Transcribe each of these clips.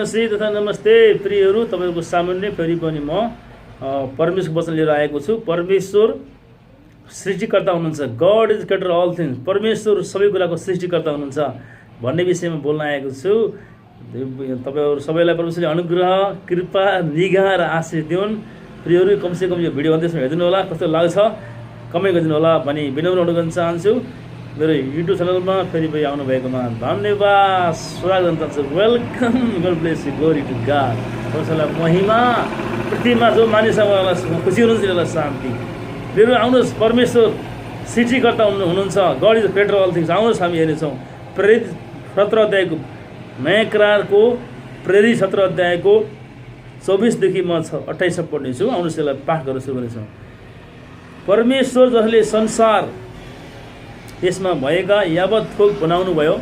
श्री तथा नमस्ते प्रियहरू, तपाईको सामान्य फेरि पनि म परमेश्वरको वचन लिएर आएको छु। परमेश्वर सृष्टिकर्ता हुनुहुन्छ। God is creator all things. परमेश्वर सबै कुराको सृष्टिकर्ता हुनुहुन्छ भन्ने विषयमा बोल्न आएको छु। तपाईहरु सबैलाई परमेश्वरले अनुग्रह, कृपा, निगाह र आशीष दिउन्। प्रियहरू, कमसेकम यो भिडियो अन्त्यसम्म हेरिदिनु होला, कस्तो लाग्छ कमेन्ट गरिदिनु होला भनी विनम्र अनुरोध गर्न चाहन्छु। मेरो युट्युब च्यानलमा फेरि पनि आउनु भएकोमा धन्यवाद, स्वागत गर्छु। Welcome, God bless you, glory to God. परमेश्वरलाई महिमा, पृथ्वीमा जो मानिसहरूलाई खुसी हुनुहुन्छ त्यसलाई शान्ति। मेरो आउनुहोस्, परमेश्वर सृष्टिकर्ता हुनुहुन्छ। God is creator all things. आउनुहोस् हामी हेर्नेछौँ प्रेरित 17 अध्यायको नयाँ करारको प्रेरित 17 अध्यायको 24 देखि म 28 सम्म पढ्नेछु। आउनुहोस् यसलाई पाठ गर्न सुरु गर्नेछौँ। परमेश्वर जसले संसार यसमा भएका यावत थोक बनाउनु भयो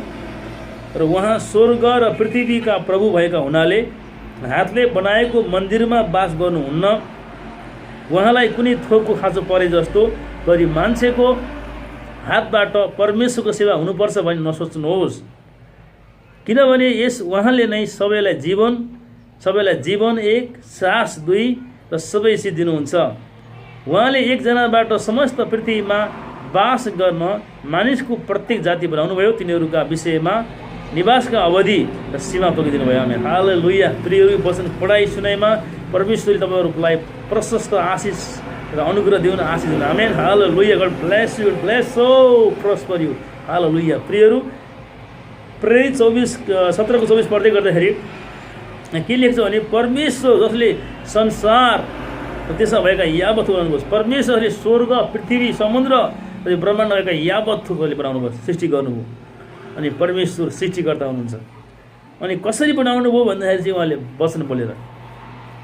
र उहाँ स्वर्ग र पृथ्वीका प्रभु भएका हुनाले हातले बनाएको मन्दिरमा वास गर्नुहुन्न। उहाँलाई कुनै थोकको खाँचो परे जस्तो गरी मान्छेको हातबाट परमेश्वरको सेवा हुनुपर्छ भनी नसोच्नुहोस्, किनभने यस उहाँले नै सबैलाई जीवन एक, सास दुई र सबै सिद्ध दिनुहुन्छ। उहाँले एकजनाबाट समस्त पृथ्वीमा वास गर्न मानिसको प्रत्येक जाति बनाउनु भयो, तिनीहरूका विषयमा निवासका अवधि र सीमा तोकिदिनु भयो। आमेन, हालेलुया। प्रियहरू, वचन पढाइ सुनाइमा परमेश्वरले तपाईहरुलाई प्रशस्त आशिष र अनुग्रह दिउन, आशिष दिउन। आमेन, हालेलुया। God bless you, bless so prosper you. हालेलुया। प्रियहरू, प्रेरित 17 को 24 पढ्दै गर्दाखेरि के लेख्छ भने, परमेश्वर जसले संसार त्यसमा भएका यावत बनाउनुभयो। परमेश्वरले स्वर्ग, पृथ्वी, समुद्र र ब्रह्माण्ड भएका यावत थोकहरूले बनाउनु भयो, सृष्टि गर्नुभयो। अनि परमेश्वर सृष्टिकर्ता हुनुहुन्छ। अनि कसरी बनाउनु भयो भन्दाखेरि चाहिँ उहाँले वचन बोलेर,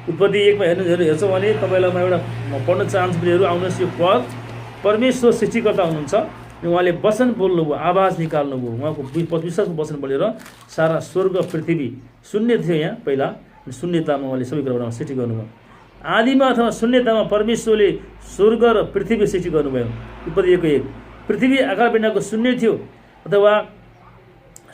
उत्पत्ति 1 मा हेर्छौँ भने तपाईँलाई म पढ्न चाहन्छु। प्रियहरू, आउनुहोस्, यो पद परमेश्वर सृष्टिकर्ता हुनुहुन्छ। अनि उहाँले वचन बोल्नुभयो, आवाज निकाल्नुभयो। उहाँको विश्वासको वचन बोलेर सारा स्वर्ग पृथ्वी शून्य थियो यहाँ पहिला, अनि शून्यतामा उहाँले सबै कुरा बनाउन सृष्टि गर्नुभयो। आदिमा अथवा शून्यतामा परमेश्वरले स्वर्ग र पृथ्वी सृष्टि गर्नुभयो। उत्पत्ति 1:1। पृथ्वी आकार बिनाको शून्य थियो अथवा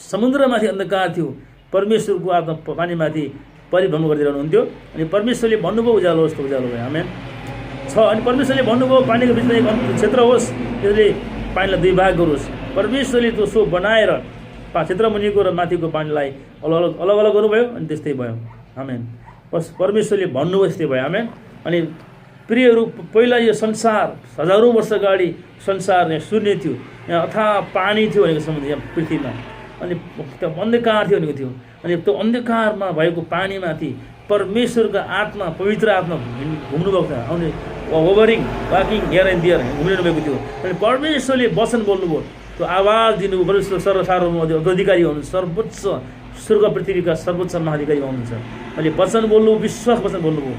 समुद्रमाथि अन्धकार थियो। परमेश्वरको आत्मा पानीमाथि परिभ्रमण गरिरहनुहुन्थ्यो। अनि परमेश्वरले भन्नुभयो, उज्यालो होस्, त उज्यालो भयो। आमेन। 6। अनि परमेश्वरले भन्नुभयो, पानीको बिचमा एक क्षेत्र होस्, त्यसले पानीलाई 2 भाग गरोस्। परमेश्वरले त्यो सो बनाएर क्षेत्र मुनिको र माथिको पानीलाई अलग अलग गर्नुभयो, अनि त्यस्तै भयो। आमेन। परमेश्वरले भन्नुभयो, त्यस्तै भयो। आमेन। अनि प्रियहरू, पहिला यो संसार हजारौँ वर्ष अगाडि संसार यहाँ शून्य थियो, यहाँ अथाह पानी थियो भनेको समुद्र, यहाँ पृथ्वीमा। अनि त्यो अन्धकार थियो भनेको थियो। अनि त्यो अन्धकारमा भएको पानीमाथि परमेश्वरको आत्मा, पवित्र आत्मा घुम्नुभएको थियो, आउने ओभरिङ, वाकिङ हियर एन्ड देयर घुमिरहनु भएको थियो। अनि परमेश्वरले वचन बोल्नुभयो, त्यो आवाज दिनुभयो। परमेश्वर सर्वसाधारण अधिकारी हुनुहुन्छ, सर्वोच्च स्वर्ग पृथ्वीका सर्वोच्च महाधिकारी हुनुहुन्छ। अहिले वचन बोल्नु, विश्वास वचन बोल्नुभयो।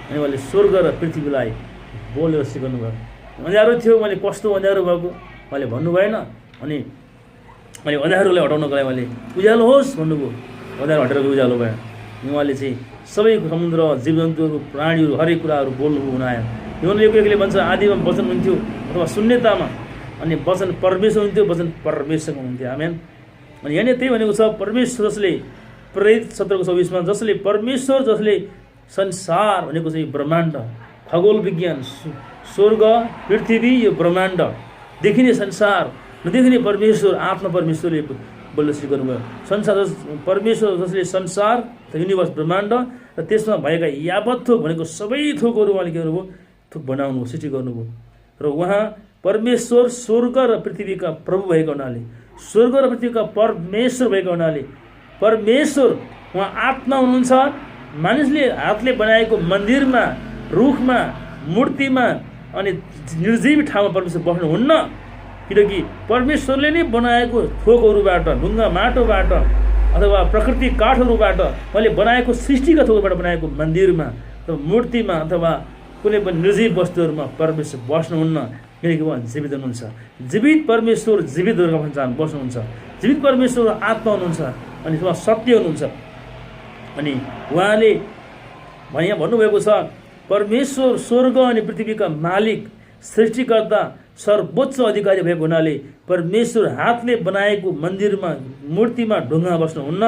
अनि उहाँले स्वर्ग र पृथ्वीलाई बोलेर सिकाउनु भयो। अँध्यारो थियो, मैले कस्तो अँध्यारो भएको उहाँले भन्नु भएन। अनि अँध्यारोलाई हटाउनको लागि उहाँले उज्यालो होस् भन्नुभयो, अँध्यारो हटेर उज्यालो भयो। अनि उहाँले चाहिँ सबै समुद्र, जीवजन्तुहरू, प्राणीहरू, हरेक कुराहरू बोल्नुभयो, हुनायो। योहन्ना 1:1ले भन्छ, आदिमा वचन हुन्थ्यो अथवा शून्यतामा, अनि वचन परमेश्वर हुन्थ्यो, वचन परमेश्वर हुन्थ्यो। आमेन। अनि यहाँनिर त्यही भनेको छ, परमेश्वर जसले प्रेरित 17 को 24 मा जसले परमेश्वर जसले संसार भनेको चाहिँ ब्रह्माण्ड, खगोल विज्ञान, स्वर्ग, पृथ्वी, यो ब्रह्माण्ड, देखिने संसार, नदेखिने परमेश्वर, आत्मा परमेश्वरले बोल्न सुरु गर्नुभयो। संसार परमेश्वर जसले संसार, युनिभर्स, ब्रह्माण्ड र त्यसमा भएका यावत थोक भनेको सबै थोकहरू उहाँले के गर्नुभयो, थोक बनाउनु, सृष्टि गर्नुभयो। र उहाँ परमेश्वर स्वर्ग र पृथ्वीका प्रभु भएको हुनाले, स्वर्ग र पृथ्वीका परमेश्वर भएको हुनाले, परमेश्वर उहाँ आत्मा हुनुहुन्छ। मानिसले हातले बनाएको मन्दिरमा, रुखमा, मूर्तिमा अनि निर्जीव ठाउँमा परमेश्वर बस्नुहुन्न, किनकि परमेश्वरले नै बनाएको थोकहरूबाट, ढुङ्गा माटोबाट अथवा प्रकृति काठहरूबाट उहाँले बनाएको सृष्टिका थोकबाट बनाएको मन्दिरमा अथवा मूर्तिमा अथवा कुनै पनि निर्जीव वस्तुहरूमा परमेश्वर बस्नुहुन्न, किनकि उहाँ जीवित हुनुहुन्छ। जीवित परमेश्वर जीवित बस्नुहुन्छ। जीवित परमेश्वर आत्मा हुनुहुन्छ, अनि उहाँ सत्य हुनुहुन्छ। अनि उहाँले यहाँ भन्नुभएको छ, परमेश्वर स्वर्ग अनि पृथ्वीका मालिक, सृष्टिकर्ता, सर्वोच्च अधिकारी भएको हुनाले परमेश्वर हातले बनाएको मन्दिरमा, मूर्तिमा ढुङ्गा बस्नुहुन्न।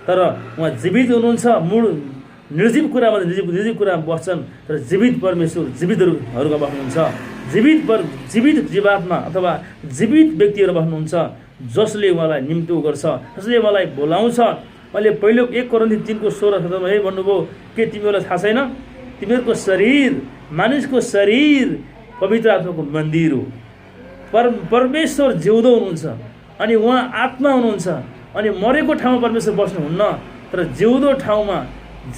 तर उहाँ जीवित हुनुहुन्छ। मूल निर्जीव कुरामा निर्जीव कुरामा बस्छन्, तर जीवित परमेश्वर जीवितहरूका बस्नुहुन्छ। जीवित जीवात्मा अथवा जीवित व्यक्तिहरू बस्नुहुन्छ, जसले उहाँलाई निम्तो गर्छ, जसले उहाँलाई बोलाउँछ। मैले पहिलो 1 कोरिन्थी 3:16 हे भन्नुभयो, के तिमीहरूलाई थाहा छैन? तिमीहरूको शरीर, मानिसको शरीर पवित्र आत्माको मन्दिर हो। परमेश्वर जिउँदो हुनुहुन्छ अनि उहाँ आत्मा हुनुहुन्छ। अनि मरेको ठाउँमा परमेश्वर बस्नुहुन्न, तर जिउँदो ठाउँमा,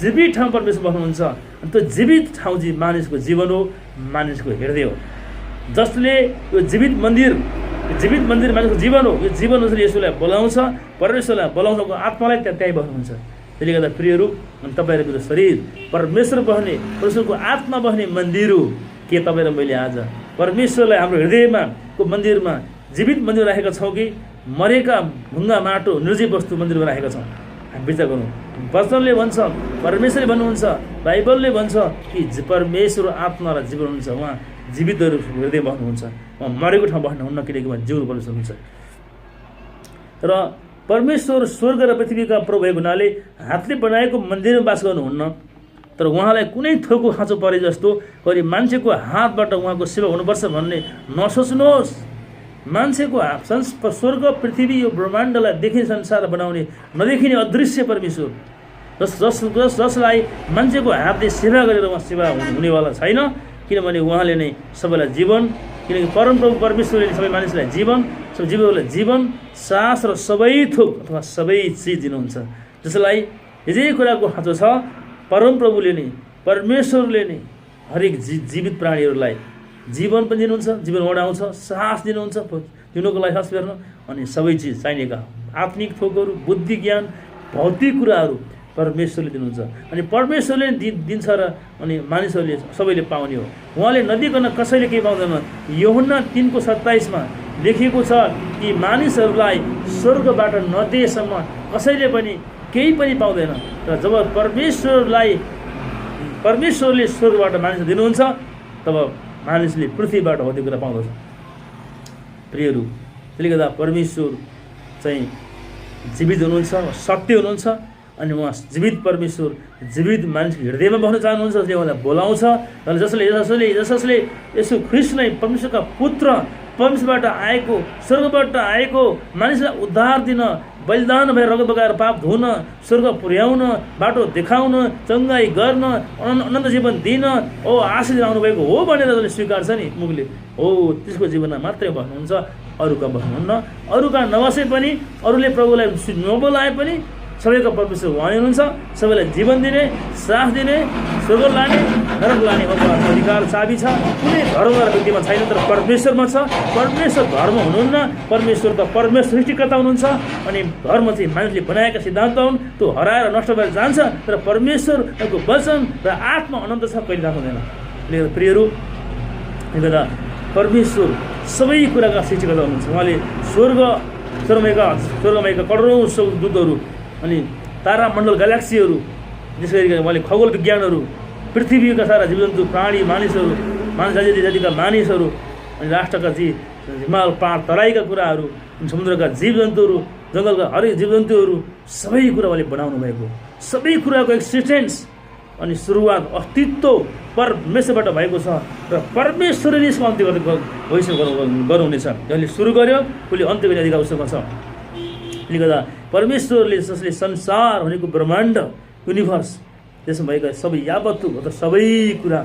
जीवित ठाउँमा परमेश्वर बस्नुहुन्छ। अनि त्यो जीवित ठाउँ चाहिँ मानिसको जीवन हो, मानिसको हृदय हो, जसले यो जीवित मन्दिर मानिसको जीवन हो। यो जीवन जसले यसोलाई बोलाउँछ, परमेश्वरलाई बोलाउँछ, आत्मालाई त्यहीँ बस्नुहुन्छ। त्यसले गर्दा प्रियहरू, अनि तपाईँहरूको शरीर परमेश्वर बस्ने, परमेश्वरको आत्मा बस्ने मन्दिर हो। के तपाईँ र मैले आज परमेश्वरलाई हाम्रो हृदयमा को मन्दिरमा, जीवित मन्दिर राखेका छौँ कि मरेका ढुङ्गा माटो निर्जीव वस्तु मन्दिरमा राखेका छौँ? हामी विचार गरौँ। वचनले भन्छ, परमेश्वरले भन्नुहुन्छ, बाइबलले भन्छ कि परमेश्वर आत्मा र जीवन हुनुहुन्छ। उहाँ जीवितहरू हृदय बस्नुहुन्छ, उहाँ मरेको ठाउँ बस्नुहुन्न, किनकि उहाँ जिउँदो परमेश्वर हुनुहुन्छ। र परमेश्वर स्वर्ग र पृथ्वीका प्रभु भएको हुनाले हातले बनाएको मन्दिरमा बास गर्नुहुन्न, तर उहाँलाई कुनै थोकको खाँचो परे जस्तो गरी मान्छेको हातबाट उहाँको सेवा हुनुपर्छ भन्ने नसोच्नुहोस्। मान्छेको स्वर्ग पृथ्वी यो ब्रह्माण्डलाई देखिने संसार बनाउने नदेखिने अदृश्य परमेश्वर, जसलाई मान्छेको हातले सेवा गरेर उहाँ सेवा हुनेवाला छैन, किनभने उहाँले नै सबैलाई जीवन, किनकि परमप्रभु परमेश्वरले सबै मानिसलाई जीवन, सबै जीवहरूलाई जीवन, सास र सबै थोक अथवा सबै चिज दिनुहुन्छ। जसलाई जे कुराको खाँचो छ, परमप्रभुले नै, परमेश्वरले नै हरेक जीवित प्राणीहरूलाई जीवन पनि दिनुहुन्छ, जीवन ओढाउँछ, सास दिनुहुन्छ, जिउनको लागि सास फेर्न, अनि सबै चिज चाहिनेका आत्मिक थोकहरू, बुद्धि ज्ञान, भौतिक कुराहरू परमेश्वरले दिनुहुन्छ। अनि परमेश्वरले दिन्छ र अनि मानिसहरूले सबैले पाउने हो। उहाँले नदिकन कसैले केही पाउँदैन। यूहन्ना 3:27 लेखिएको छ कि मानिसहरूलाई स्वर्गबाट नदिएसम्म कसैले पनि केही पनि पाउँदैन। र जब परमेश्वरले स्वर्गबाट मानिस दिनुहुन्छ, तब मानिसले पृथ्वीबाट हरेक कुरा पाउँदछ। प्रियहरू, त्यसले गर्दा परमेश्वर चाहिँ जीवित हुनुहुन्छ, सत्य हुनुहुन्छ। अनि उहाँ जीवित परमेश्वर जीवित मानिसको हृदयमा बस्न चाहनुहुन्छ, जसले उहाँलाई बोलाउँछ। जसले यसो ख्रिस्ट नै परमेश्वरका पुत्र, परमेश्वरबाट आएको, स्वर्गबाट आएको, मानिसलाई उद्धार दिन, बलिदान भएर रगत बगाएर पाप धुन, स्वर्ग पुर्याउन, बाटो देखाउन, चङ्गाई गर्न, अनन्त जीवन दिन, आशीष आउनुभएको हो भनेर जसले स्वीकार्छ नि मुखले, त्यसको जीवनमा मात्रै बस्नुहुन्छ, अरूका बस्नुहुन्न। अरूका नबसे पनि, अरूले प्रभुलाई नबोलाए पनि सबैको परमेश्वर उहाँ हुनुहुन्छ। सबैलाई जीवन दिने, साथ दिने, स्वर्ग लाने, नरक लाने अधिकार चाबी छ। कुनै धर्म र व्यक्तिमा छैन, तर परमेश्वरमा छ। परमेश्वर धर्म हुनुहुन्न, परमेश्वर त परमेश्वर सृष्टिकर्ता हुनुहुन्छ। अनि धर्म चाहिँ मानिसले बनाएका सिद्धान्त हुन्, त्यो हराएर नष्ट भएर जान्छ। तर परमेश्वरको वचन र आत्मा अनन्त छ, कहिले नाश हुँदैन। प्रियहरू, गर्दा परमेश्वर सबै कुराका सृष्टिकर्ता हुनुहुन्छ। उहाँले स्वर्गमयका करोडौँ दूतहरू, अनि तारामण्डल, ग्यालेक्सीहरू, त्यसै गरी उहाँले खगोल विज्ञानहरू, पृथ्वीका सारा जीवजन्तु, प्राणी, मानिसहरू, जातिका मानिसहरू, अनि राष्ट्रका हिमाल पहाड तराईका कुराहरू, समुद्रका जीवजन्तुहरू, जङ्गलका हरेक जीवजन्तुहरू, सबै कुरा उहाँले बनाउनु भएको। सबै कुराको एक्सिस्टेन्स अनि सुरुवात, अस्तित्व परमेश्वरबाट भएको छ। र परमेश्वरले यसको अन्त्य भविष्य गर्नुहुनेछ। जसले सुरु गर्यो उसले अन्त्य गर्ने अधिकार उसमा छ। त्यसले गर्दा परमेश्वरले जसले संसार भनेको ब्रह्माण्ड, युनिभर्स, त्यसमा भएका सबै यावत्तु अथवा सबै कुरा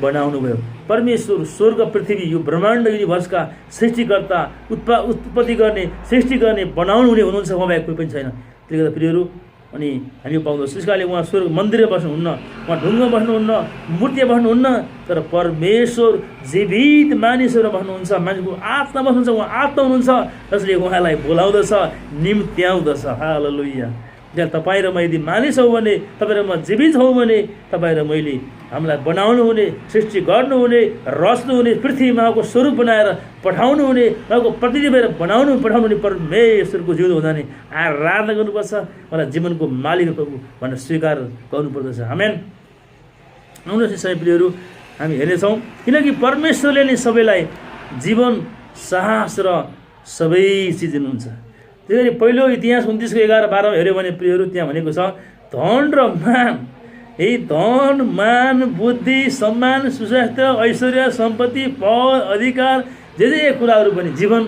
बनाउनु भयो। परमेश्वर स्वर्ग पृथ्वी यो ब्रह्माण्ड युनिभर्सका सृष्टिकर्ता, उत्पत्ति गर्ने, सृष्टि गर्ने, बनाउनु हुने हुनुहुन्छ। उहाँ बाहेक कोही पनि छैन। त्यसले गर्दा प्रियहरू, अनि हामी पाउँदछौँ त्यस कारणले उहाँ स्वर्ग मन्दिरमा बस्नुहुन्न, उहाँ ढुङ्गा बस्नुहुन्न, मूर्ति बस्नुहुन्न, तर परमेश्वर जीवित मानिसहरू बस्नुहुन्छ, मानिसको आत्मा बस्नुहुन्छ। उहाँ आत्मा हुनुहुन्छ, जसले उहाँलाई बोलाउँदछ, निम्त्याउँदछ। हालेलुया। त्यहाँ तपाईँ र म यदि मानिस हौँ भने, तपाईँ र म जीवित हौँ भने, तपाईँ र मैले हामीलाई बनाउनु हुने, सृष्टि गर्नुहुने, रच्नु हुने, पृथ्वीमा उहाँको स्वरूप बनाएर पठाउनु हुने, उहाँको प्रतिनिधि भएर पठाउनु हुने परमेश्वरको जिउँदो हुँदा नि आराधना गर्नुपर्छ। उहाँलाई जीवनको मालिक प्रभु भनेर स्वीकार गर्नुपर्दछ। आमेन। आउनुहोस् सबै प्रियहरू, हामी हेर्नेछौँ, किनकि परमेश्वरले नै सबैलाई जीवन, साहस र सबै चिज दिनुहुन्छ। त्यसरी पहिलो इतिहास 29:11-12 हेऱ्यो भने प्रियहरू त्यहाँ भनेको छ धन र मान, यही धन मान बुद्धि सम्मान सुस्वास्थ्य ऐश्वर्य सम्पत्ति पद अधिकार जे कुराहरू पनि जीवन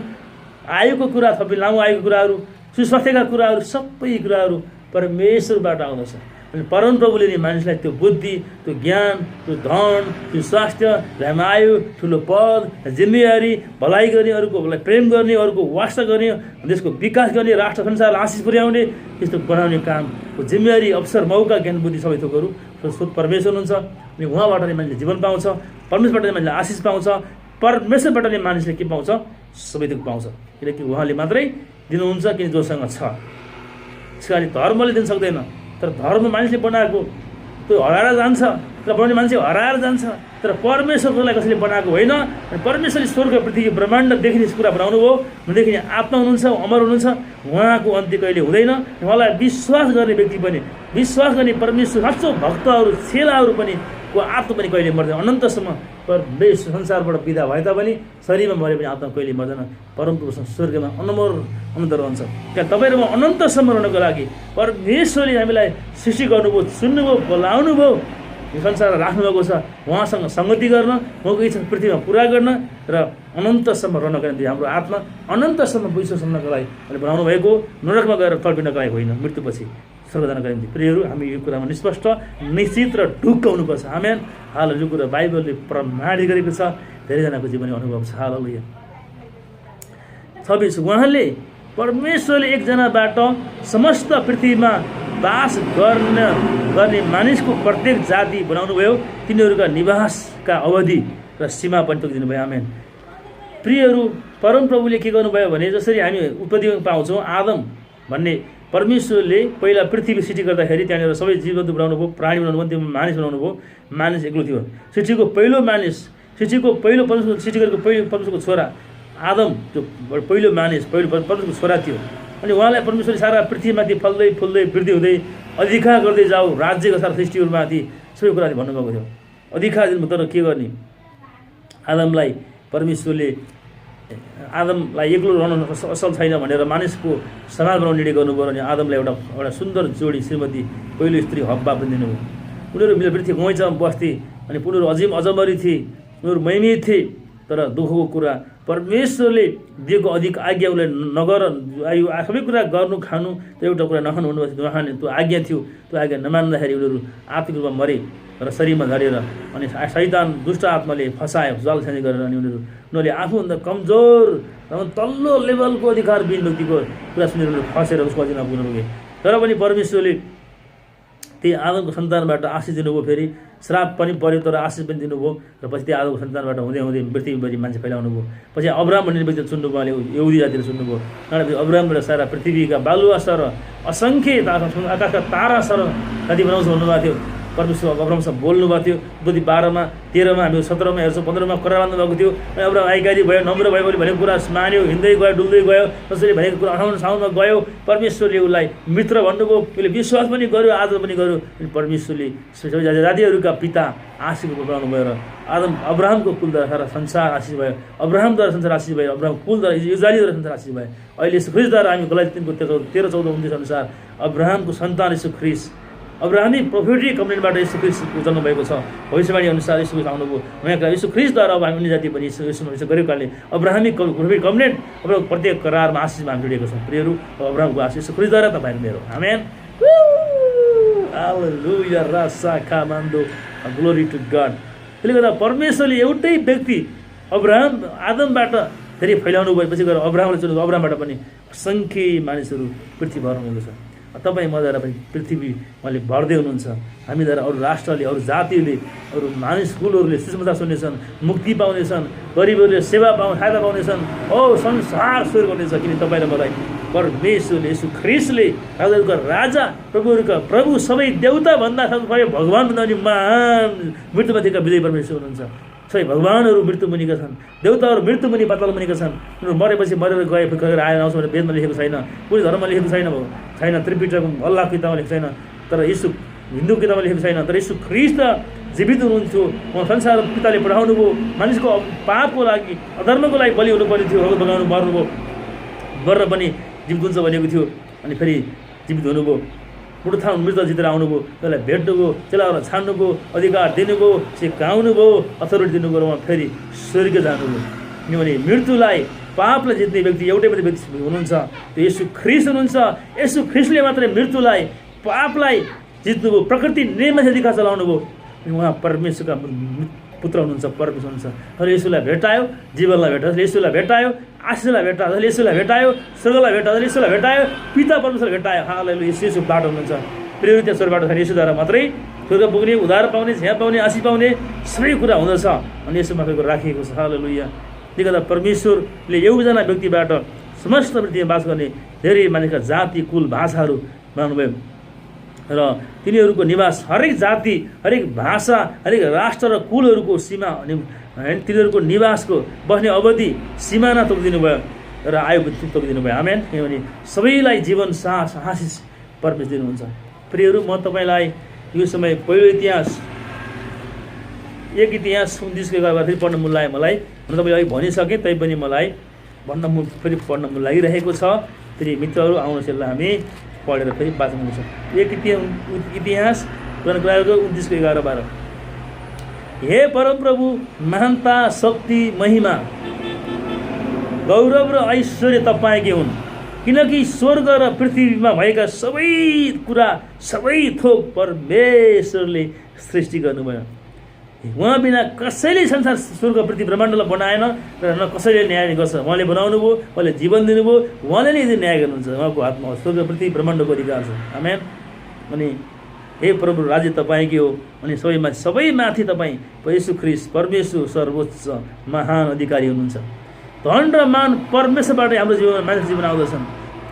आयुको कुरा थपी लामो आयुको कुराहरू सुस्वास्थ्यका कुराहरू सबै कुराहरू परमेश्वरबाट आउँदछ। अनि परमप्रभुले नि मानिसलाई त्यो बुद्धि त्यो ज्ञान त्यो धन त्यो स्वास्थ्य लामो आयु ठुलो पद जिम्मेवारी भलाइ गर्ने अरूकोलाई प्रेम गर्ने अरूको वास्ता गर्ने देशको विकास गर्ने राष्ट्र संसारलाई आशिष पुर्याउने त्यस्तो बनाउने कामको जिम्मेवारी अवसर मौका ज्ञान बुद्धि सबै थोकहरू स्रोत परमेश्वर हुनुहुन्छ। अनि उहाँबाट नै मानिसले जीवन पाउँछ, परमेश्वरबाट नै मानिसले आशिष पाउँछ, परमेश्वरबाट नै मानिसले के पाउँछ सबै थोक पाउँछ किनकि उहाँले मात्रै दिनुहुन्छ किन जोसँग छ। त्यसकारण धर्मले दिन सक्दैन तर धर्म मानिसले बनाएको त्यो हराएर जान्छ, तर बनाउने मान्छे हराएर जान्छ, तर परमेश्वरलाई कसैले बनाएको होइन। अनि परमेश्वरले स्वर्ग पृथ्वी ब्रह्माण्ड देखिने कुरा बनाउनु भयो, नदेखिने आत्मा हुनुहुन्छ, अमर हुनुहुन्छ, उहाँको अन्त्य कहिले हुँदैन। उहाँलाई विश्वास गर्ने व्यक्ति पनि विश्वास गर्ने परमेश्वर साँचो भक्तहरू चेलाहरू पनि को आत्मा पनि कहिले मर्दैन अनन्तसम्म। परमेश्वर संसारबाट बिदा भए तापनि शरीरमा मरे पनि आत्मा कहिले मर्दैन, परमप्रभुसँग स्वर्गमा अनमोल अनन्त रहन्छ। त्यहाँ तपाईँ र म अनन्तसम्म रहनको लागि परमेश्वरले हामीलाई सृष्टि गर्नुभयो, सुन्नुभयो, बोलाउनु भयो, यो संसारमा राख्नुभएको छ उहाँसँग सङ्गति गर्न, उहाँको इच्छा पृथ्वीमा पुरा गर्न र अनन्तसम्म रहनको निम्ति हाम्रो आत्मा अनन्तसम्म विश्वसम्मको लागि अहिले बनाउनु भएको, नरकमा गएर तड्पिनको लागि होइन, मृत्युपछि स्वर्ग जानको निम्ति। प्रियहरू हामी यो कुरामा निष्पष्ट निश्चित र ढुक्क हुनुपर्छ। आमेन। हाल यो कुरा बाइबलले प्रमाणित गरेको छ, धेरैजनाको जीवनमा अनुभव छ। हालेलुया। 26 उहाँले परमेश्वरले एकजनाबाट समस्त पृथ्वीमा वास गर्ने मानिसको प्रत्येक जाति बनाउनुभयो, तिनीहरूका निवासका अवधि र सीमा पनि तोकिदिनुभयो। आमेन। प्रियहरू परमप्रभुले के गर्नुभयो भने जसरी हामी उत्पत्तिमा पाउँछौँ आदम भन्ने परमेश्वरले पहिला पृथ्वी सृष्टि गर्दाखेरि त्यहाँनिर सबै जीवजन्तु बनाउनु भयो, प्राणी बनाउनु भयो, त्यो मानिस बनाउनु भयो। मानिस एक्लो थियो। सृष्टिको पहिलो मानिस, सृष्टिको पहिलो परमेश्वरको सृष्टि गरेको पहिलो परमेश्वरको छोरा आदम त्यो पहिलो मानिस पहिलो परमेश्वरको छोरा थियो। अनि उहाँलाई परमेश्वरले सारा पृथ्वीमाथि फल्दै फुल्दै वृद्धि हुँदै अधिकार गर्दै जाऊ, राज्यको सारा सृष्टिहरूमाथि सबै कुराहरू भन्नुभएको थियो। अधिकार दिनु तर के गर्ने, आदमलाई परमेश्वरले आदमलाई एक्लो रहन असल छैन भनेर मानिसको समाज बनाउने निर्णय गर्नुभयो। अनि आदमलाई एउटा सुन्दर जोडी श्रीमती पहिलो स्त्री हब्बा पनि दिनुभयो। उनीहरू मिलेर थिए, गैँचा बस्थे, अनि उनीहरू अजमरी थिए, उनीहरू महिमी थिए। तर दुःखको कुरा परमेश्वरले दिएको अधिक आज्ञा उसलाई नगर, सबै कुरा गर्नु खानु त्यो एउटा कुरा नखानु भन्नुभएको त्यो आज्ञा थियो। त्यो आज्ञा नमान्दाखेरि उनीहरू आत्मिक रूपमा मरे र शरीरमा झरेर अनि शैतान दुष्ट आत्माले फसायो, जलछानी गरेर। अनि उनीहरूले आफूभन्दा कमजोर तल्लो लेभलको अधिकारविहीन व्यक्तिको कुरा सुनेर उनीहरू फसेर उसको अधीनमा पुग्न पुगे। तर पनि परमेश्वरले त्यही आदमको सन्तानबाट आशिष दिनुभयो, फेरि श्राप पनि पर्यो तर आशिष पनि दिनुभयो। र पछि त्यो आदमको सन्तानबाट हुँदै हुँदै पृथ्वीभरि मान्छे फैलाउनु भयो। पछि अब्राहम भन्ने व्यक्ति चुन्नुभयो, उहाँले यहुदी जातिले चुन्नुभयो। कारण अब्राहमबाट सारा पृथ्वीका बालुवा सर असङ्ख्य आकाशका तारा सर कति बनाउँछ भन्नुभएको थियो। परमेश्वर अब्राहमसँग बोल्नुभएको थियो। बुद्धि 12मा 13मा हामी 17मा हेर्छौँ, 15मा करार बाँध्नुभएको थियो। अनि अब्राहम आइकारी भयो, नम्र भयो ବୋଲି भनेको कुरा मान्यो, हिँड्दै गयो, डुल्दै गयो, जसरी भनेको कुरा साउनमा गयो। परमेश्वरले उसलाई मित्र भन्नुभयो, उसले विश्वास पनि गर्यो, आदर पनि गर्यो। अनि परमेश्वरले सबै जातिहरूका पिता आशिष बनाउनु भयो र अब्राहमको कुलद्वारा सारा संसार आशिष भयो। अब्राहमद्वारा संसार आशिष भयो, अब्राहम कुलद्वारा इस्राएलीद्वारा संसार आशिष भयो। अहिले यीशु ख्रीष्टद्वारा हामी गलाती 3:13-14-19 अनुसार अब्राहमको सन्तान यीशु ख्रीष्ट, अब्राहमी प्रोफेटिक कम्युनिटीबाट यीशु ख्रीष्टको जन्म भएको छ। भविष्यवाणी अनुसार यीशु ख्रीष्ट आउनुभयो। नयाँ कुरा यीशु ख्रीष्टद्वारा अब हामी अन्य जाति पनि यीशु गरेको कारणले अब्राहमी प्रोफेटिक कम्युनिट अब प्रत्येक करारमा आशिषमा हामी जोडिएको छौँ। प्रियहरू अब्राहमको आशिष यीशु ख्रीष्टद्वारा तपाईँहरू मेरो। आमेन। हालेलुया रासा कामान्दो ग्लोरी टु गॉड। त्यसले गर्दा परमेश्वरले एउटै व्यक्ति अब्राहम आदमबाट धेरै फैलाउनु भएपछि गएर अब्राहमले चुनेको, अब्राहमबाट पनि असङ्ख्य मानिसहरू पृथ्वीभर हुनुहुन्छ। तपाईँ मद्वारा पनि पृथ्वी उहाँले भर्दै हुनुहुन्छ। हामीद्वारा अरू राष्ट्रले, अरू जातिहरूले, अरू मानिस कुलहरूले सुसमाचार सुन्नेछन्, मुक्ति पाउनेछन्, गरिबहरूले सेवा सहायता पाउनेछन्। संसार स्वर गर्नेछ किन तपाईँ र मलाई परमेश्वरले यीशु ख्रीष्टले राजाहरूका राजा प्रभुहरूका प्रभु सबै देवता भन्दा सबै भगवान भन्दा पनि महान मृत्युमाथिका विजय परमेश्वर हुनुहुन्छ। सबै भगवानहरू मृत्यु मुनिका छन्, देवताहरू मृत्यु मुनि पाताल मुनिका छन्। उनीहरू मरेपछि मरेर गएर आएर आउँछ भने वेदमा लेखेको छैन, कुनै धर्ममा लेखेको छैन, त्रिपिटक अल्लाह किताबमा लेखेको छैन, तर यीशु हिन्दू किताबमा लेखेको छैन। तर यीशु ख्रीष्ट जीवित हुनुहुन्थ्यो। उहाँ संसार पिताले पठाउनु भयो, मानिसको पापको लागि अधर्मको लागि बलि हुनुपर्ने थियो, भगाउनु मर्नुभयो। गरेर पनि जीवित हुन्छ भनेको थियो, अनि फेरि जीवित हुनुभयो, पुनरुत्थान मृत जितेर आउनुभयो, त्यसलाई भेट्नुभयो, त्यसलाई छान्नुभयो, अधिकार दिनुभयो, सिकाउनुभयो, अथोरिटी दिनुभयो, उहाँ फेरि स्वर्ग जानुभयो। किनभने मृत्युलाई पापलाई जित्ने व्यक्ति एउटै मात्रै व्यक्ति हुनुहुन्छ, त्यो येशू ख्रिस्ट हुनुहुन्छ। येशू ख्रिस्टले मात्रै मृत्युलाई पापलाई जित्नुभयो, प्रकृति नियममा अधिकार चलाउनु भयो। उहाँ परमेश्वरका पुत्र हुनुहुन्छ, परमेश्वर हुनुहुन्छ। जसले येशूलाई भेटायो जीवनलाई भेटायो, जसले येशूलाई भेटायो आशिषलाई भेटायो, जसले येशूलाई भेटायो स्वर्गलाई भेटायो, जसले येशूलाई भेटायो पिता परमेश्वरलाई भेटायो। हालेलुया, येशू बाटो हुनुहुन्छ। प्रिय त्यहाँ स्वर्गबाट छ येशूद्वारा मात्रै स्वर्ग पुग्ने, उद्धार पाउने, झ्या पाउने, आशिष पाउने सबै कुरा हुँदछ। अनि यसोमा फेरि राखिएको छ। हालेलुया। त्यसले गर्दा परमेश्वरले एउजना व्यक्तिबाट समस्त पृथ्वीमा बास गर्ने धेरै मानिसका जाति, कुल, भाषाहरू बनाउनुभयो र तिनीहरूको निवास हरेक जाति, हरेक भाषा, हरेक राष्ट्र र कुलहरूको सीमा अनि तिनीहरूको निवासको बस्ने अवधि सिमाना तोकिदिनु भयो र आयु तोकिदिनु भयो। आमेन। किनभने सबैलाई जीवन साहस आशिष परमेश्वर दिनुहुन्छ। प्रियहरू, म तपाईँलाई यो समय पहिलो इतिहास 1 इतिहास 29 फेरि पढ्न मन लाग्यो मलाई। तपाईँले अघि भनिसकेँ, तैपनि मलाई फेरि पढ्न मन लागिरहेको छ। फेरि मित्रहरू आउनुहोस्, यसलाई हामी पढेर फेरि वाचन गर्छौँ। 1 इतिहास 29:11-12। हे परमप्रभु, महानता, शक्ति, महिमा, गौरव र ऐश्वर्य तपाईँकै हुन्, किनकि स्वर्ग र पृथ्वीमा भएका सबै कुरा, सबै थोक परमेश्वरले सृष्टि गर्नुभयो। उहाँ बिना कसैले संसार, स्वर्ग, पृथ्वी, ब्रह्माण्डलाई बनाएन र न कसैले न्याय गर्छ। उहाँले बनाउनु भयो, उहाँले जीवन दिनुभयो, उहाँले नै न्याय गर्नुहुन्छ। उहाँको हातमा स्वर्ग, पृथ्वी, ब्रह्माण्डको अधिकार छ। आमेन। अनि हे प्रभु, राज्य तपाईँकै हो, अनि सबैमाथि तपाईँ येशू ख्रिस्ट परमेश्वर सर्वोच्च महान अधिकारी हुनुहुन्छ। धन र मान परमेश्वरबाट हाम्रो जीवनमा मानिस जीवन आउँदछन्।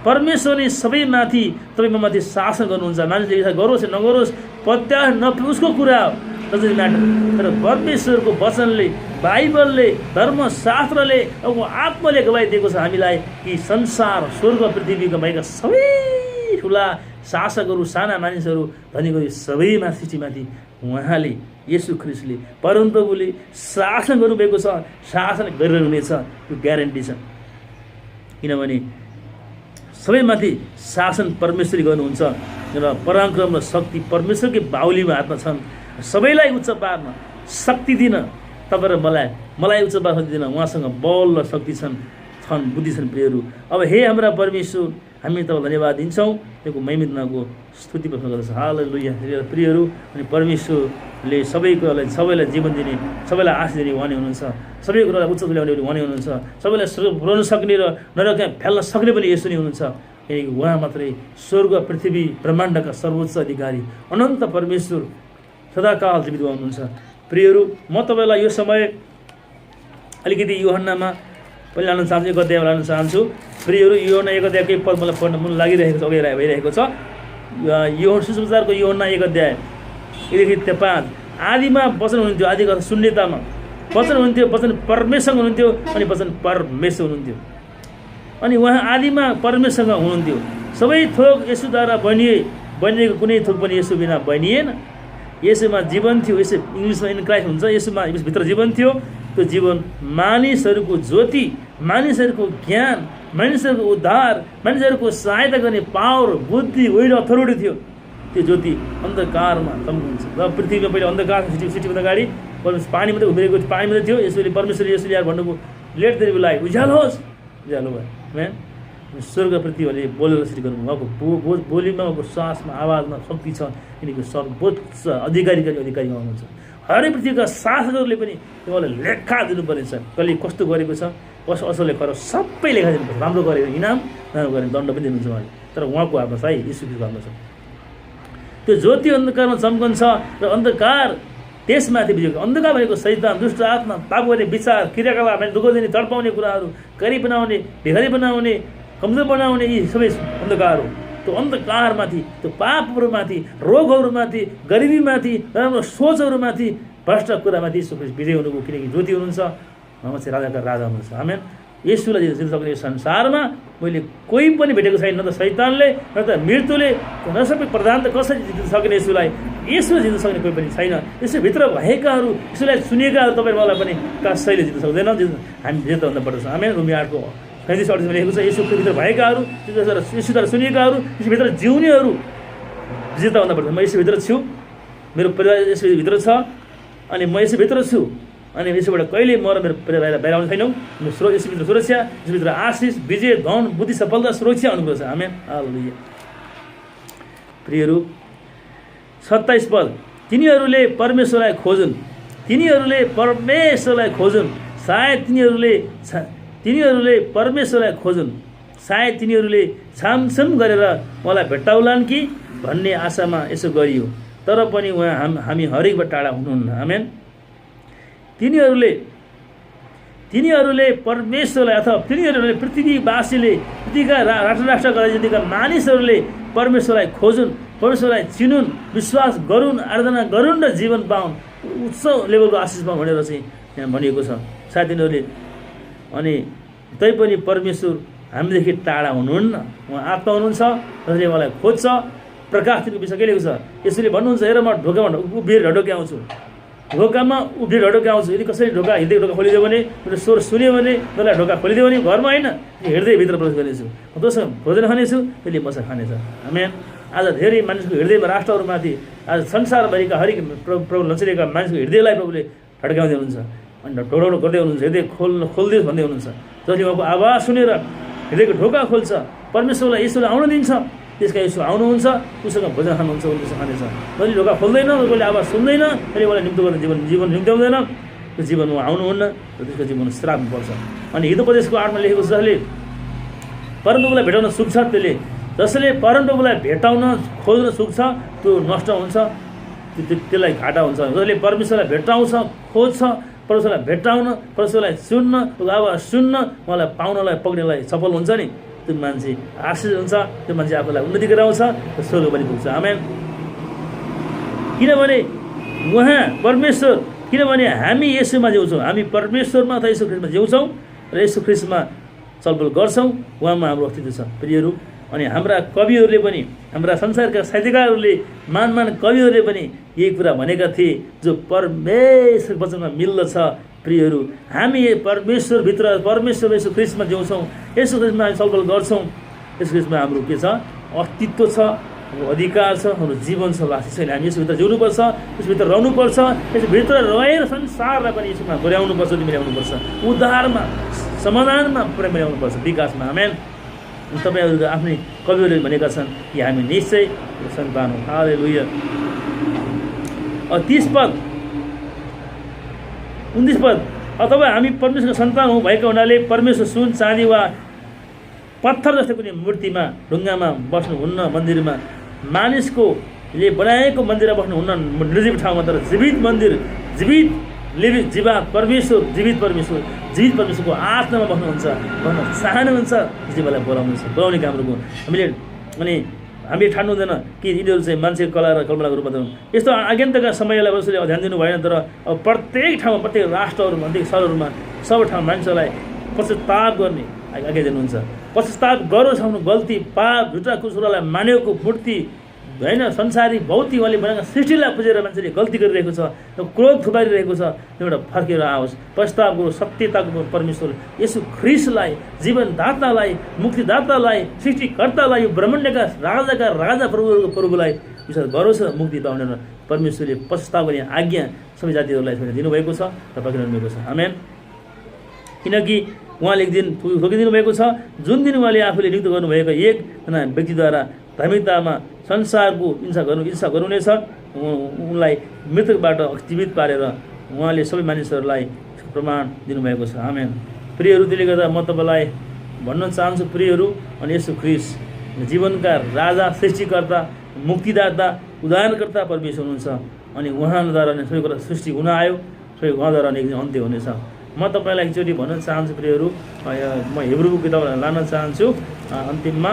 परमेश्वरले सबैमाथि तपाईँमाथि शासन गर्नुहुन्छ। मानिसले गरोस् नगरोस् पत्यास उसको कुरा हो, तर परमेश्वरको वचनले, बाइबलले, धर्मशास्त्रले अब आत्माले गवाइदिएको छ हामीलाई कि संसार, स्वर्ग, पृथ्वीका भएका सबै ठुला शासकहरू, साना मानिसहरू, धनीहरू सबैमा सृष्टिमाथि उहाँले, येशू ख्रिस्टले, परमप्रभुले शासन गर्नुभएको छ, शासन गरिरहनुहुनेछ। यो ग्यारेन्टी छ। किनभने सबैमाथि शासन परमेश्वरले गर्नुहुन्छ र पराक्रम र शक्ति परमेश्वरकै बाहुलीमा हातमा छन्। सबैलाई उच्च पार्न, शक्ति दिन, तपाईँ र मलाई उच्च पार्न शक्ति दिन उहाँसँग बल र शक्ति छन्, बुद्धि छन्। प्रियहरू, अब हे हाम्रा परमेश्वर, हामी तपाईँलाई धन्यवाद दिन्छौँ, त्यसको महिमित नामको स्तुति प्रशंसा गर्दछ। हालेलुया। प्रियहरू, अनि परमेश्वरले सबैलाई जीवन दिने, सबैलाई आशिष दिने उहाँ नै हुनुहुन्छ। सबै कुरालाई उच्च ल्याउने उहाँ नै हुनुहुन्छ। सबैलाई स्वर्ग पुर्याउन सक्ने र नरक फ्याल्न सक्ने पनि यसो नै हुनुहुन्छ। किनकि उहाँ मात्रै स्वर्ग, पृथ्वी, ब्रह्माण्डका सर्वोच्च अधिकारी, अनन्त परमेश्वर, सदाकाल जीवित हुनुहुन्छ। प्रियहरू, म तपाईँलाई यो समय अलिकति यूहन्नामा पहिला लान चाहन्छु, 1 अध्यायमा लान चाहन्छु। प्रियहरू, यूहन्ना 1 अध्यायकै पद मलाई पढ्न मन लागिरहेको छ, अघि भइरहेको छ। सुसमाचारको यूहन्ना 1 अध्याय 1-5। आदिमा वचन हुनुहुन्थ्यो, आदिको शून्यतामा वचन हुनुहुन्थ्यो, वचन परमेश्वरसँग हुनुहुन्थ्यो, अनि वचन परमेश्वर हुनुहुन्थ्यो। अनि उहाँ आदिमा परमेश्वरसँग हुनुहुन्थ्यो। सबै थोक यसोद्वारा बनिएको, कुनै थोक पनि यसो बिना बनिएन। यसोमा जीवन थियो, यसो इङ्ग्लिसमा इन क्राइस्ट हुन्छ। यसोमा यसभित्र जीवन थियो, त्यो जीवन मानिसहरूको ज्योति, मानिसहरूको ज्ञान, मानिसहरूको उद्धार, मानिसहरूको सहायता गर्ने पावर, बुद्धि, विल, अथोरिटी थियो। त्यो ज्योति अन्धकारमा चम्किन्छ। र पृथ्वीमा पहिले अन्धकार सृष्टिभन्दा अगाडि पानी मात्रै उभिरहेको थियो, पानी मात्रै थियो। परमेश्वरले यसो ल्याएर भन्नुभयो, लेट देयर बी लाइट, उज्यालो होस्, उज्यालो भयो। म्यान, स्वर्ग पृथ्वीहरूले बोलेर सृष्टि गर्नु। उहाँको बोलीमा, उहाँको श्वासमा, आवाजमा शक्ति छ। किनकि सर्वोच्च अधिकारी हुनुहुन्छ। हरेक पृथ्वीका शासकहरूले पनि उहाँलाई लेखा दिनुपर्नेछ। कसले कस्तो गरेको छ, कसो असलले खराब सबै लेखा दिनुपर्छ। राम्रो गरेको इनाम, राम्रो गरेको दण्ड पनि दिनुहुन्छ उहाँले। तर उहाँको हातमा छ है, यीशु ख्रिस्टको हातमा छ। त्यो ज्योति अन्धकारमा चम्कन्छ र अन्धकार त्यसमाथि विजय। अन्धकार भनेको शैतान, दुष्ट आत्मा, पाप गर्ने विचार, क्रियाकलाप, दुःख दिने, तडपाउने कुराहरू, गरिब बनाउने, भिखारी बनाउने, कमजोर बनाउने, यी सबै अन्धकार हो। त्यो अन्धकारमाथि, त्यो पापहरूमाथि, रोगहरूमाथि, गरिबीमाथि, नराम्रो सोचहरूमाथि, भ्रष्ट कुरामाथि विजय हुनुभयो। किनकि ज्योति हुनुहुन्छ, उहाँ चाहिँ राजाका राजा हुनुहुन्छ। आमेन। येशूलाई जित्न सक्ने संसारमा मैले कोही पनि भेटेको छैन, न त शैतानले, न त मृत्युले, न सबै प्रधान त कसरी जित्न सक्ने येशूलाई। येशूलाई जित्न सक्ने कोही पनि छैन। यसोभित्र भएकाहरू, यसोलाई सुनेकाहरू तपाईँ मलाई पनि कसैले जित्न सक्दैन। हामी जित्न हुनुपर्छ। आमेन। रोमी 8 37-38 लेखेको छ, यसुभित्र भएकाहरू, यसुद्वारा सुनिएकाहरू, यसुभित्र जिउनेहरू विजेता भन्दा पर्छ। म यसुभित्र छु, मेरो परिवार यसुभित्र छ, अनि म यसुभित्र छु, अनि यसुबाट कहिले म र मेरो परिवार बाहिर आउने छैनौँ। यसुभित्र सुरक्षा, यसुभित्र आशिष, विजय, धन, बुद्धि, सफलता, सुरक्षा हुनुपर्छ। आमेन, हालेलुया। प्रियहरू 27 पद, तिनीहरूले परमेश्वरलाई खोजुन्, तिनीहरूले परमेश्वरलाई खोजुन्, सायद तिनीहरूले परमेश्वरलाई खोजुन्, सायद तिनीहरूले छामछाम गरेर मलाई भेट्टाउलान् कि भन्ने आशामा यसो गरियो, तर पनि उहाँ हामी हरेकबाट टाढा हुनुहुन्न। आमेन। तिनीहरूले परमेश्वरलाई अथवा तिनीहरूले पृथ्वीवासीले, पृथ्वीका राष्ट्र जतिका मानिसहरूले परमेश्वरलाई खोजुन्, परमेश्वरलाई चिनुन्, विश्वास गरून्, आराधना गरून् र जीवन पाउन्, उच्च लेभलको आशिष पाउन् भनेर चाहिँ यहाँ भनिएको छ। सायद तिनीहरूले, अनि तैपनि परमेश्वर हामीदेखि टाढा हुनुहुन्न, उहाँ आत्मा हुनुहुन्छ, जसले उहाँलाई खोज्छ। प्रकाश दिनुको विषय के लेखेको छ? यसले भन्नुहुन्छ, हेर म ढोकामा उभिएर ढोके आउँछु, ढोकामा उभिएर ढोके आउँछु। यदि कसरी हिँड्दै ढोका खोलिदियो भने, मेरो स्वर सुन्यो भने, मलाई ढोका खोलिदियो भने घरमा होइन, हिँड्दै भित्र प्रवेश गर्नेछु, दोसँग भोजन खानेछु, त्यसले मसँग खानेछ। आमेन। आज धेरै मानिसको हृदयमा, राष्ट्रहरूमाथि, आज संसारभरिका हरेक प्रभु नचलेका मानिसको हृदयलाई प्रभुले भड्काउँदै हुनुहुन्छ, अनि ढोडाउनु गर्दै हुनुहुन्छ, हृदय खोलिदियोस् भन्दै हुनुहुन्छ। जसले उहाँको आवाज सुनेर हृदयको ढोका खोल्छ, परमेश्वरलाई यसोलाई आउन दिन्छ, त्यसका यसो आउनुहुन्छ, उसँग भोजन खानुहुन्छ, उनीसँग खानेछ। जसले ढोका खोल्दैन, कसले आवाज सुन्दैन, त्यसले उहाँलाई निम्तो गर्ने जीवन निम्त्याउँदैन, त्यो जीवनमा आउनुहुन्न र त्यसको जीवन श्राप पर्छ। अनि हितोपदेशको 8मा लेखेको छ, जसले परमप्रभुलाई भेटाउन सुक्छ, जसले परमप्रभुलाई भेटाउन खोज्न सुक्छ, त्यो नष्ट हुन्छ, त्यसलाई घाटा हुन्छ। जसले परमेश्वरलाई भेटाउँछ, खोज्छ, परमेश्वरलाई भेटाउन, परमेश्वरलाई सुन्न, आवाज सुन्न, उहाँलाई पाउनलाई, पक्रिनलाई सफल हुन्छ नि, त्यो मान्छे आशिष हुन्छ, त्यो मान्छे आफूलाई उन्नति गराउँछ र स्वर्ग पनि पुग्छ। आमेन। किनभने उहाँ परमेश्वर, किनभने हामी यसोमा जिउँछौँ, हामी परमेश्वरमा अथवा यीशु ख्रीष्टमा जिउँछौँ र यीशु ख्रीष्टमा चलबल गर्छौँ, उहाँमा हाम्रो अस्तित्व छ। प्रियहरू, अनि हाम्रा कविहरूले पनि, हाम्रा संसारका साहित्यकारहरूले, महान कविहरूले पनि यही कुरा भनेका थिए, जो परमेश्वर वचनमा मिल्दछ। प्रियहरू, हामी परमेश्वरभित्र, परमेश्वर यीशु ख्रीष्टमा जिउँछौँ, यीशु ख्रीष्टमा हामी चलबल गर्छौँ, यीशु ख्रीष्टमा हाम्रो के छ? अस्तित्व छ, हाम्रो अधिकार छ, हाम्रो जीवन छ, लासी छैन। हामी यसभित्र जिउनुपर्छ, यसभित्र रहनुपर्छ, यसभित्र रहेर संसारलाई पनि यसमा पुर्याउनुपर्छ, मिलाउनुपर्छ, उद्धारमा, समाधानमा पुरा मिलाउनुपर्छ, विकासमा। आमेन। तपाईँहरू आफ्नै कविहरूले भनेका छन् कि हामी निश्चय सन्तान हौँ। हालेलुया। 30 पद, 29 पद, अथवा हामी परमेश्वरको सन्तान हौँ भएका हुनाले परमेश्वर सुन, चाँदी वा पत्थर जस्तो कुनै मूर्तिमा, ढुङ्गामा बस्नुहुन्न, मन्दिरमा मानिसको ले बनाएको मन्दिरमा बस्नुहुन्न, निर्जीव ठाउँमा, तर जीवित मन्दिर, जीवित परमेश्वरको आत्मामा बस्नुहुन्छ, भन्न चाहनुहुन्छ, जीवलाई बोलाउने काम गर्नु। हामीले ठान्नु हुँदैन कि यिनीहरू चाहिँ मान्छेको कला र कल्पनाको रूपमा हुन्। यस्तो आगन्तुक समयलाई उसले ध्यान दिनु भएन, तर अब प्रत्येक ठाउँमा, प्रत्येक राष्ट्रहरूमा, प्रत्येक सहरहरूमा, सबै ठाउँमा मान्छेलाई पश्चाताप गर्ने आज्ञा दिनुहुन्छ। पश्चाताप गरोस्, आफ्नो गल्ती, पाप, झुटा कुरालाई मानेको मूर्ति होइन, संसारी भौतिक उहाँले बनाएको सृष्टिलाई पुजेर मान्छेले गल्ती गरिरहेको छ, क्रोध थुपारिरहेको छ, एउटा फर्केर आओस्, पश्चाताप गरोस्, सत्यताको परमेश्वर यीशु ख्रीष्टलाई, जीवनदातालाई, मुक्तिदातालाई, सृष्टिकर्तालाई, यो ब्रह्माण्डका राजा प्रभुलाई विश्वास गरोस् र मुक्ति पाउने परमेश्वरले पश्चाताप गर्ने आज्ञा सबै जातिहरूलाई दिनुभएको छ र पक्रिनुभएको छ। आमेन। किनकि उहाँले एक दिन थोकिदिनु भएको छ, जुन दिन उहाँले आफूले नियुक्त गर्नुभएको एकजना व्यक्तिद्वारा धार्मिकतामा संसारको इच्छा गर्नुहुनेछ, उनलाई मृतकबाट जीवित पारेर उहाँले सबै मानिसहरूलाई प्रमाण दिनुभएको छ। आमेन। प्रियहरू, त्यसले गर्दा म तपाईँलाई भन्न चाहन्छु, प्रियहरू, अनि यसो ख्रीष्ट जीवनका राजा, सृष्टिकर्ता, मुक्तिदाता, उद्धारकर्ता परमेश्वर हुनुहुन्छ, अनि उहाँद्वारा नै सबै कुरा सृष्टि हुन आयो, सबै उहाँद्वारा नै अन्त्य हुनेछ। म तपाईँलाई एकचोटि भन्न चाहन्छु, प्रियहरू, म हिब्रूको किताबलाई लान चाहन्छु, अन्तिममा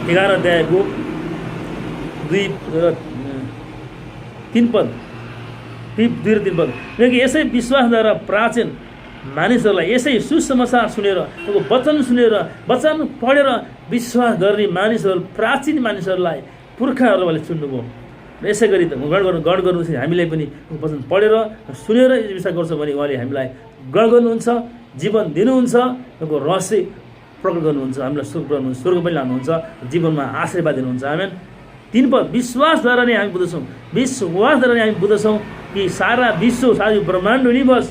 11 अध्यायको 2 र 3 पद, 2 र 3 पद। किनकि यसै विश्वासद्वारा प्राचीन मानिसहरूलाई, यसै सुसमाचार सुनेर, वचन सुनेर, वचन पढेर विश्वास गर्ने मानिसहरू, प्राचीन मानिसहरूलाई पुर्खाहरूलाई चुन्नुभयो। र यसै गरी ग्रहण गर्नुहोस्, हामीलाई पनि वचन पढेर सुनेर विश्वास गर्छौँ भने उहाँले हामीलाई ग्रहण गर्नुहुन्छ, जीवन दिनुहुन्छ, उहाँको रहस्य प्रकट गर्नुहुन्छ, हामीलाई स्वर्ग पनि लानुहुन्छ, जीवनमा आशीर्वाद दिनुहुन्छ। आमेन। 3 पद, विश्वासद्वारा नै हामी बुझ्दछौँ, विश्वासद्वारा नै हामी बुझ्दछौँ कि सारा विश्व, सारा ब्रह्माण्ड युनिभर्स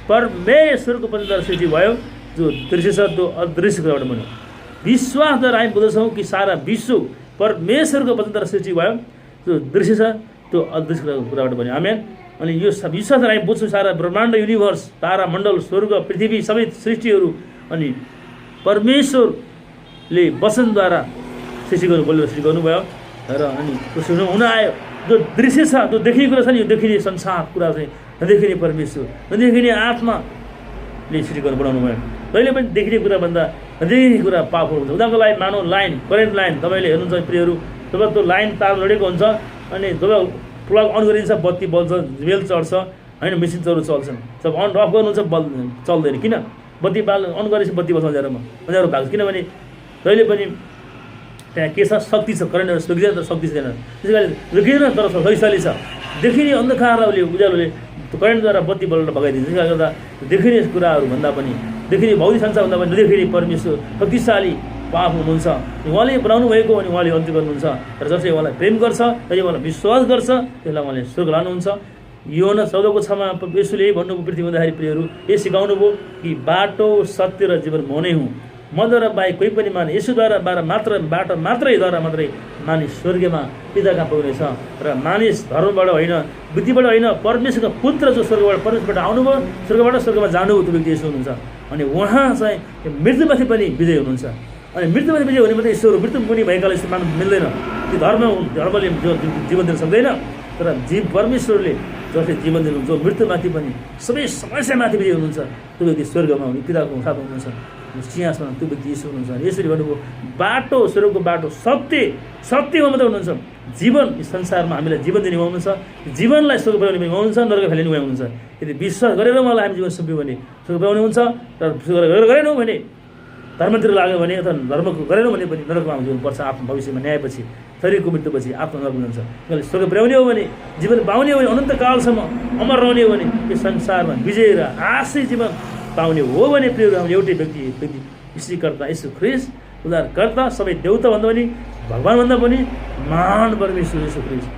परमेश्वरको वचनद्वारा सृष्टि भयो, जो दृश्य छ त्यो अदृश्य कुराबाट बन्यो। विश्वासद्वारा हामी बुझ्दछौँ कि सारा विश्व परमेश्वरको वचनद्वारा सृष्टि भयो, जो दृश्य छ त्यो अदृश्य कुराबाट बन्यो। आमेन। अनि यो विश्वासद्वारा हामी बुझ्छौँ सारा ब्रह्माण्ड युनिभर्स, तारामण्डल, स्वर्ग, पृथ्वी सबै सृष्टिहरू अनि परमेश्वरले वचनद्वारा सृष्टि गर्नुभयो र अनि त्यसो हुन आयो। जो दृश्य छ, जो देखिने कुरा छ नि, यो देखिने संसार कुरा चाहिँ नदेखिने परमेश्वर, नदेखिने आत्माले सृष्टि बनाउनु भयो। कहिले पनि देखिने कुराभन्दा नदेखिने कुरा पावरफुल हुन्छ। उदाहरणको लागि मानौ लाइन, करेन्ट लाइन तपाईँले हेर्नुहुन्छ प्रियहरू, जब त्यो लाइन तार लडेको हुन्छ अनि जब प्लग अन गरिन्छ बत्ती बल्छ, बेल चढ्छ होइन, मेसिनहरू चल्छन्। जब अन अफ गर्नुहुन्छ बल्ब चल्दैन। किन? बत्ती अन गरेपछि बत्ती बल्छ अँध्यारो भएको छ। किनभने जहिले पनि त्यहाँ के छ, शक्ति छ, करेन्टहरू सुक्दैन तर शक्ति छैन। त्यसै कारण देखिएन तर शक्तिशाली छ। देखिने अन्धकारले उज्यालोले करेन्टद्वारा बत्ती बल्न भगाइदिन्छ। त्यसले गर्दा देखिने कुराहरूभन्दा पनि, देखिने भौतिक संसारभन्दा पनि नदेखिने परमेश्वर शक्तिशाली पाप हुनुहुन्छ। उहाँले बनाउनु भएको अनि उहाँले अन्त्य गर्नुहुन्छ। र जसले उहाँलाई प्रेम गर्छ, जसले उहाँलाई विश्वास गर्छ, त्यसलाई उहाँले स्वर्ग लानुहुन्छ। योना 14को 6मा यसुले भन्नुभयो पृथ्वी हुँदाखेरि प्रियहरू, यो सिकाउनु भयो कि बाटो, सत्य र जीवन म नै हुँ, मद्वारा बाहेक कोही पनि माने, यसुद्वारा बाटो मात्रैद्वारा मात्रै मानिस स्वर्गमा पिता कहाँ पुग्नेछ। र मानिस धर्मबाट होइन, बुद्धिबाट होइन, परमेश्वरको पुत्र जो स्वर्गबाट परमेश्वरबाट आउनुभयो, स्वर्गमा जानुभयो, त्यो व्यक्ति यसो हुनुहुन्छ। अनि उहाँ चाहिँ मृत्युमाथि पनि विजय हुनुहुन्छ। अनि मृत्युमाथि विजय हुने मात्रै ईश्वर, मृत्यु मुनि भएकाले यस्तो मान्नु मिल्दैन। त्यो धर्मले जीवन दिन सक्दैन। तर परमेश्वरले जसले जीवन दिनुहुन्छ, जो मृत्युमाथि पनि सबै समस्यामाथि विजय हुनुहुन्छ, त्यो व्यक्ति स्वर्गमा हुने पिताको साथमा हुनुहुन्छ, सिंहासनमा त्यो व्यक्ति यीशु हुनुहुन्छ। यसरी भन्नुभयो बाटो, स्वर्गको बाटो, सत्यमा मात्रै हुनुहुन्छ। जीवन संसारमा हामीलाई जीवन दिने उहाँ हुनुहुन्छ, जीवनलाई स्वर्ग बनाउने उहाँ हुनुहुन्छ, नरक फाल्ने उहाँ हुनुहुन्छ। यदि विश्वास गरेर उहाँलाई हामी जीवन सुम्प्यौँ भने स्वर्ग बनाउने हुन्छ, र गरेनौँ भने, धर्मतिर लाग्यो भने अथवा धर्मको गरेनौँ भने पनि नरकमा जीवन पर्छ। आफ्नो भविष्यमा न्यायपछि, शरीरको मृत्युपछि आफ्नो नरक हुन्छ। उसले स्वर्ग पुर्याउने हो भने, जीवन पाउने हो भने, अनन्तकालसम्म अमर रहने हो भने, यो संसारमा विजय र आशी जीवन पाउने हो भने प्रिय हाम्रो एउटै व्यक्ति सृष्टिकर्ता यीशु ख्रीष्ट, उद्धारकर्ता, सबै देवता भन्दा पनि, भगवान भन्दा पनि महान परमेश्वर यीशु ख्रीष्ट,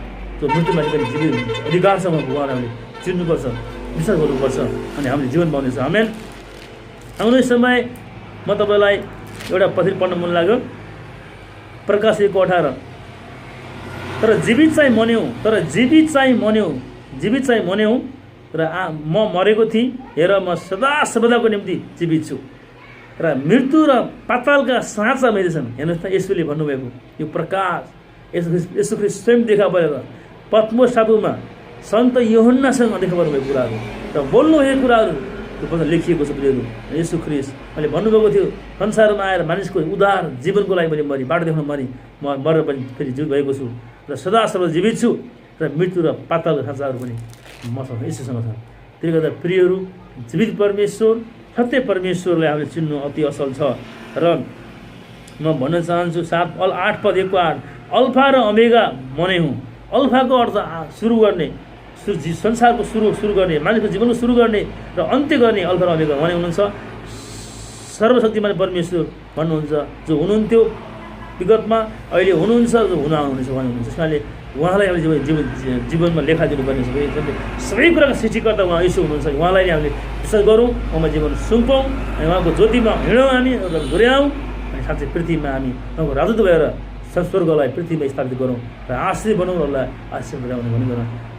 जो मृत्युमाथि पनि जीवित अधिकारसम्म उहाँलाई हामीले चिन्नुपर्छ, विश्वास गर्नुपर्छ अनि हामीले जीवन पाउनेछ। आमेन। आउने समय म तपाईँलाई एउटा पत्रिका पढ्न मन लाग्यो, प्रकाश 1:18। तर जीवित चाहिँ मन्यौ र म मरेको थिएँ, हेर म सदा सर्वदाको निम्ति जीवित छु र मृत्यु र पातालका साँचा मैले छन्। हेर्नुहोस् त, यसुले भन्नुभएको यो प्रकाश यसु ख्रीष्ट स्वयं देखा परेर पत्मोस टापुमा सन्त यूहन्नासँग देखा पर्नुभएको कुराहरू र बोल्नुभएको कुराहरू त्यो लेखिएको छ। प्रियहरू, यसु ख्रीष्ट मैले भन्नुभएको थियो, संसारमा आएर मानिसको उद्धार जीवनको लागि मैले मरि, बाटो देखाउन मरि, म मरेर पनि फेरि जीवित भएको छु र सदा सर्वदा जीवित छु र मृत्यु र पातालका साँचाहरू पनि मसँग यसुसँग छ। त्यसले गर्दा प्रियहरू, जीवित परमेश्वर, सत्य परमेश्वरलाई हामीले चिन्नु अति असल छ। र म भन्न चाहन्छु 8 पद 1:8, अल्फा र ओमेगा म नै हुँ। अल्फाको अर्थ सुरु गर्ने, संसारको सुरु गर्ने, मानिसको जीवनको सुरु गर्ने र अन्त्य गर्ने अल्फा र ओमेगा उहाँ नै हुनुहुन्छ। सर्वशक्तिमान परमेश्वर भन्नुहुन्छ, जो हुनुहुन्थ्यो विगतमा, अहिले हुनुहुन्छ, जो हुन आउनुहुनेछ उहाँ हुनुहुन्छ। त्यसकारणले उहाँलाई हामीले जीवनमा लेखा दिनुपर्ने सबै कुराको सृष्टिकर्ता उहाँ यीशु हुनुहुन्छ। उहाँलाई नै हामीले विश्वास गरौँ, उहाँमा जीवन सुम्पौँ अनि उहाँको ज्योतिमा हिँडौँ, हामी डोर्याउँ अनि साँच्चै पृथ्वीमा हामी उहाँको राजत्व भएर स्वर्गलाई पृथ्वीमा स्थापित गरौँ र आश्रित बनाउँ, अरूलाई आश्रित बनाउने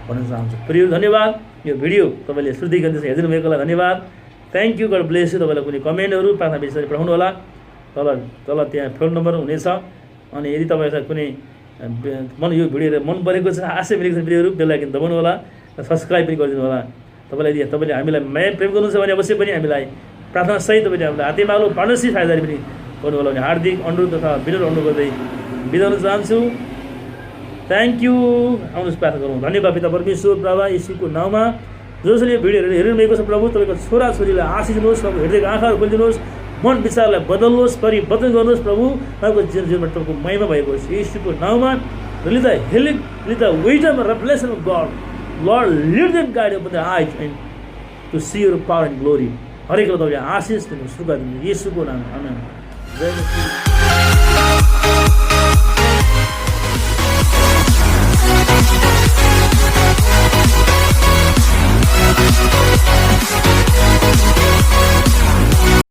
भन्न चाहन्छु। प्रिय धन्यवाद। यो भिडियो तपाईँले श्रुतिदेखि हेरिदिनु भएकोलाई धन्यवाद। Thank you. God bless you. तपाईँलाई कुनै कमेन्टहरू प्रार्थना विषयमा पठाउनु होला, तल त्यहाँ फोन नम्बर हुनेछ। अनि यदि तपाईँलाई कुनै यो भिडियो मन परेको छ, आशा मिलेको छ भिडियोहरू, बेल आइकन दबाउनु होला र सब्सक्राइब पनि गरिदिनु होला। तपाईँले हामीलाई माया प्रेम गर्नुहुन्छ भने अवश्य पनि हामीलाई प्रार्थनासहित तपाईँले हामीलाई हाते माग्लो पार्टनरसिप साझेदारी पनि गर्नु होला भने हार्दिक अनुरोध तथा विनम्र अनुरोध गर्दै बिदा हुन चाहन्छु। Thank you. आउनुहोस् प्रार्थना गरौँ। धन्यवाद पिता परमेश्वर, प्रभु यीशुको नाममा जसले यो भिडियोहरू हेरिनु भएको छ प्रभु, तपाईँको छोराछोरीलाई आशिष दिनुहोस्, प्रभु हृदयको आँखाहरू खोलिदिनुहोस्, मन विचारलाई बदल्नुहोस्, परिवर्तन गर्नुहोस् प्रभु, उहाँको जीवनमा तपाईँको महिमा भएको होस् यीशुको नाममा। Let the healing, let the wisdom and revelation of God, Lord, lead them, guide them with the eyes and to see your power and glory. हरेकलाई तपाईँले आशिष दिनु, सुख दिनु, येशूको नाममा आमेन। जय मसीह।